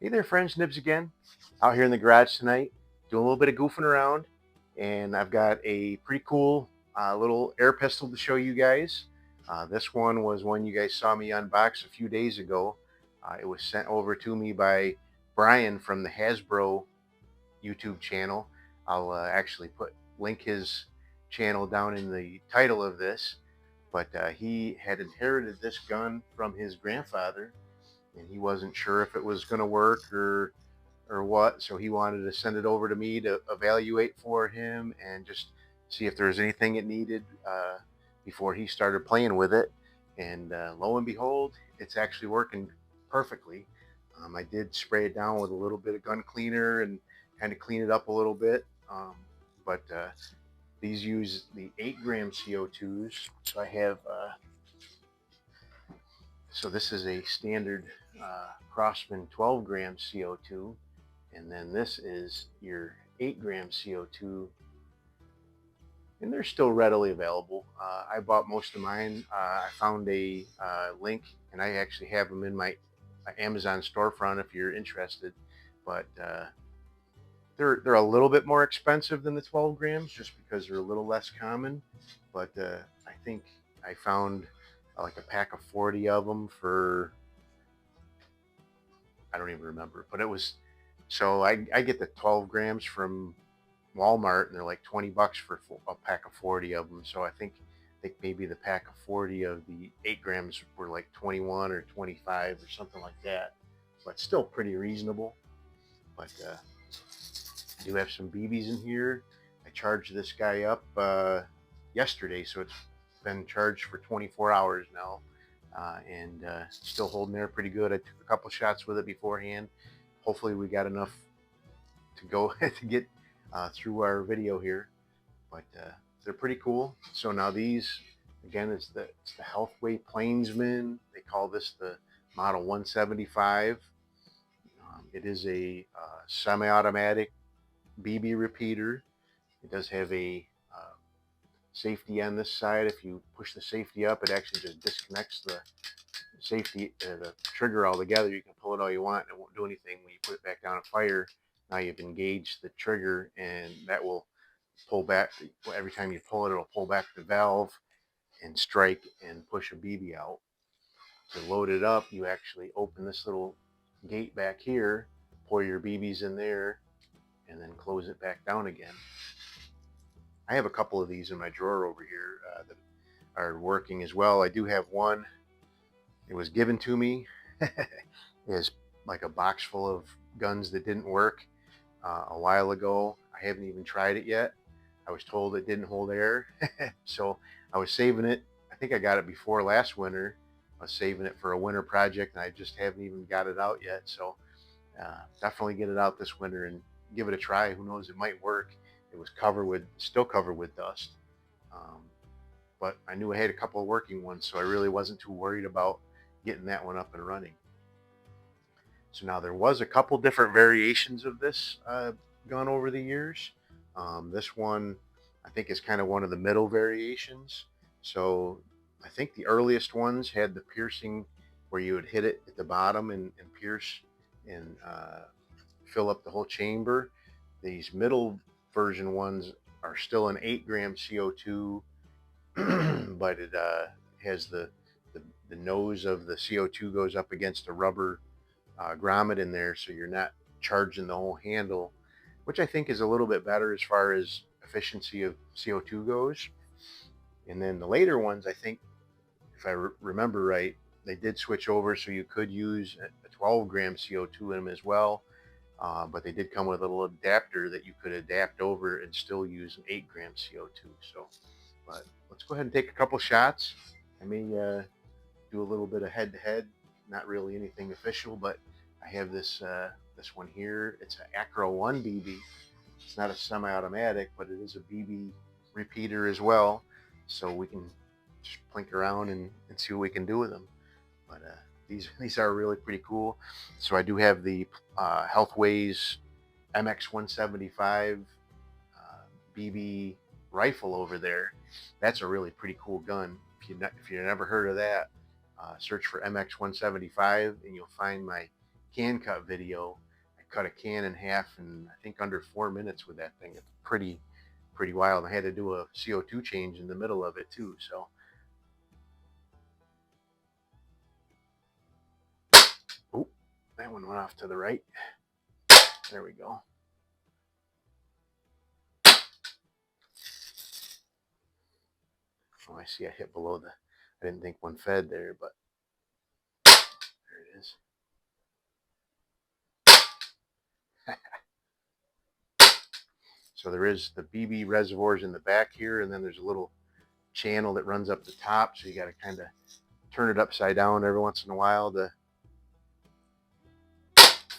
Hey there, friends. Nibs again. Out here in the garage tonight, doing a little bit of goofing around, and I've got a pretty cool little air pistol to show you guys. This one was one you guys saw me unbox a few days ago. It was sent over to me by Brian from the Hasbro YouTube channel. I'll actually link his channel down in the title of this. But he had inherited this gun from his grandfather, and he wasn't sure if it was going to work or what. So he wanted to send it over to me to evaluate for him and just see if there was anything it needed before he started playing with it. And lo and behold, it's actually working perfectly. I did spray it down with a little bit of gun cleaner and kind of clean it up a little bit. But these use the 8-gram CO2s. So I have, so this is a standard Crossman 12-gram CO2. And then this is your 8-gram CO2, and they're still readily available. I bought most of mine. I found a link, and I actually have them in my Amazon storefront if you're interested. But they're a little bit more expensive than the 12 grams just because they're a little less common. But I think I found like a pack of 40 of them for, I don't even remember, but it was, so I get the 12 grams from Walmart, and they're like 20 bucks for a pack of 40 of them. So I think maybe the pack of 40 of the 8 grams were like 21 or 25 or something like that, but still pretty reasonable. But I do have some BBs in here. I charged this guy up yesterday, so it's been charged for 24 hours now, and still holding there pretty good. I took a couple shots with it beforehand. Hopefully we got enough to go to get through our video here, but they're pretty cool. So now these, again, it's the Healthway Plainsman. They call this the Model 175. It is a semi-automatic BB repeater. It does have a safety on this side. If you push the safety up, it actually just disconnects the safety, the trigger altogether. You can pull it all you want, and it won't do anything. When you put it back down and fire, now you've engaged the trigger, and that will pull back. Every time you pull it, it'll pull back the valve and strike and push a BB out. To load it up, you actually open this little gate back here, pour your BBs in there, and then close it back down again. I have a couple of these in my drawer over here that are working as well. I do have one. It was given to me. It's like a box full of guns that didn't work a while ago. I haven't even tried it yet. I was told it didn't hold air, so I was saving it. I think I got it before last winter. I was saving it for a winter project, and I just haven't even got it out yet. So definitely get it out this winter and give it a try. Who knows? It might work. It was still covered with dust, but I knew I had a couple of working ones, so I really wasn't too worried about getting that one up and running. So now there was a couple different variations of this gun over the years. This one, I think, is kind of one of the middle variations. So I think the earliest ones had the piercing where you would hit it at the bottom and pierce and fill up the whole chamber. These middle version ones are still an 8-gram CO2, but it has the nose of the CO2 goes up against a rubber grommet in there, so you're not charging the whole handle, which I think is a little bit better as far as efficiency of CO2 goes. And then the later ones, I think, if I remember right, they did switch over so you could use a 12-gram CO2 in them as well. But they did come with a little adapter that you could adapt over and still use an 8-gram CO2. So, but let's go ahead and take a couple shots. I may do a little bit of head-to-head. Not really anything official, but I have this this one here. It's an Acro 1 BB. It's not a semi-automatic, but it is a BB repeater as well. So we can just plink around and see what we can do with them. But these are really pretty cool. So I do have the Healthways MX175 BB rifle over there. That's a really pretty cool gun. If you never heard of that, search for MX175 and you'll find my can cut video. I cut a can in half in, I think, under 4 minutes with that thing. It's pretty wild. I had to do a CO2 change in the middle of it too. So, oh, that one went off to the right. There we go. Oh, I see I hit below the, I didn't think one fed there, but there it is. So there is the BB reservoirs in the back here, and then there's a little channel that runs up the top. So you got to kind of turn it upside down every once in a while to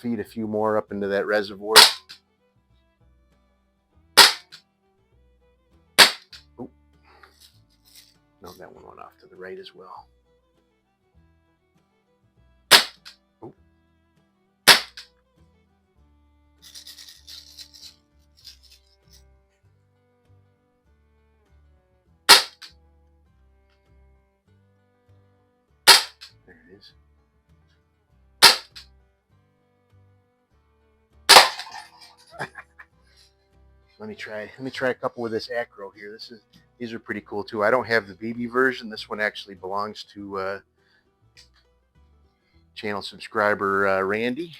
feed a few more up into that reservoir. Oh, no, that one went off to the right as well. Oh. There it is. Let me try a couple with this acro here. These are pretty cool too. I don't have the BB version. This one actually belongs to channel subscriber Randy.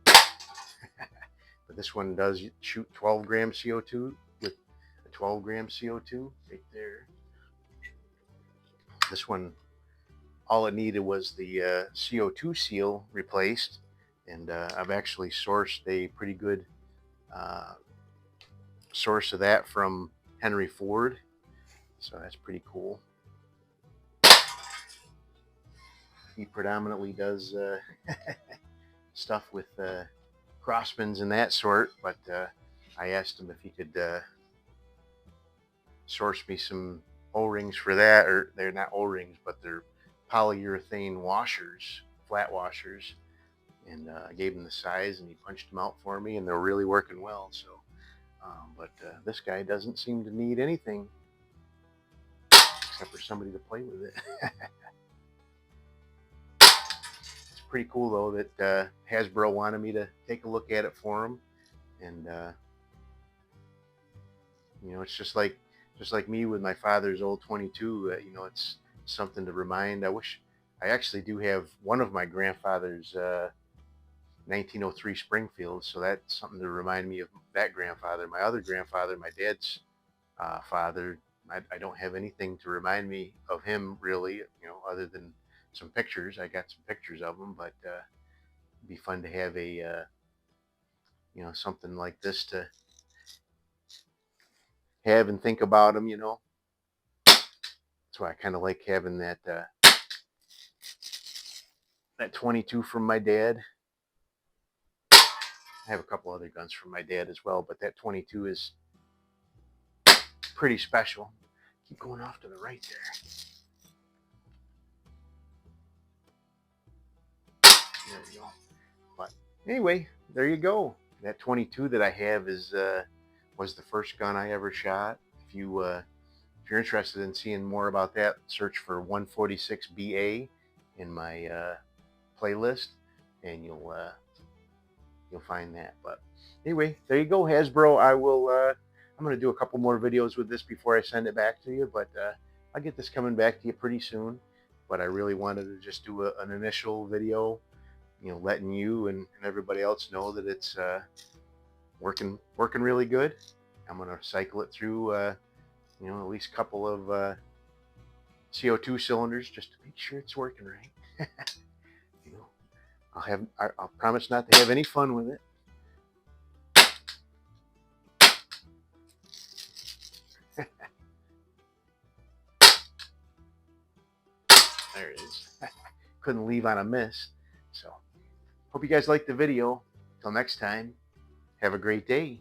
But this one does shoot 12 gram CO2 with a 12 gram CO2 right there. This one, all it needed was the CO2 seal replaced, and I've actually sourced a pretty good source of that from Henry Ford, so that's pretty cool. He predominantly does stuff with crossbins and that sort, but I asked him if he could source me some O-rings for that, or they're not O-rings, but they're polyurethane washers, flat washers, and I gave him the size and he punched them out for me, and they're really working well. So but this guy doesn't seem to need anything except for somebody to play with it. It's pretty cool though that Hasbro wanted me to take a look at it for him, and you know, it's just like me with my father's old 22. You know, it's something to remind. I wish I actually do have one of my grandfather's 1903 Springfield, so that's something to remind me of that grandfather. My other grandfather, my dad's father, I don't have anything to remind me of him really, you know, other than some pictures. I got some pictures of him, but it'd be fun to have a you know, something like this to have and think about him, you know. That's why I kind of like having that that 22 from my dad. I have a couple other guns from my dad as well, but that 22 is pretty special. Keep going off to the right there. There we go. But anyway, there you go. That 22 that I have is was the first gun I ever shot. If you're interested in seeing more about that, search for 146 BA in my playlist, and you'll find that. But anyway, there you go, Hasbro. I'm going to do a couple more videos with this before I send it back to you, but I'll get this coming back to you pretty soon. But I really wanted to just do an initial video, you know, letting you and everybody else know that it's working really good. I'm going to cycle it through you know, at least a couple of CO2 cylinders just to make sure it's working right. You know, I'll promise not to have any fun with it. There it is. Couldn't leave on a miss. So hope you guys liked the video. Till next time, have a great day.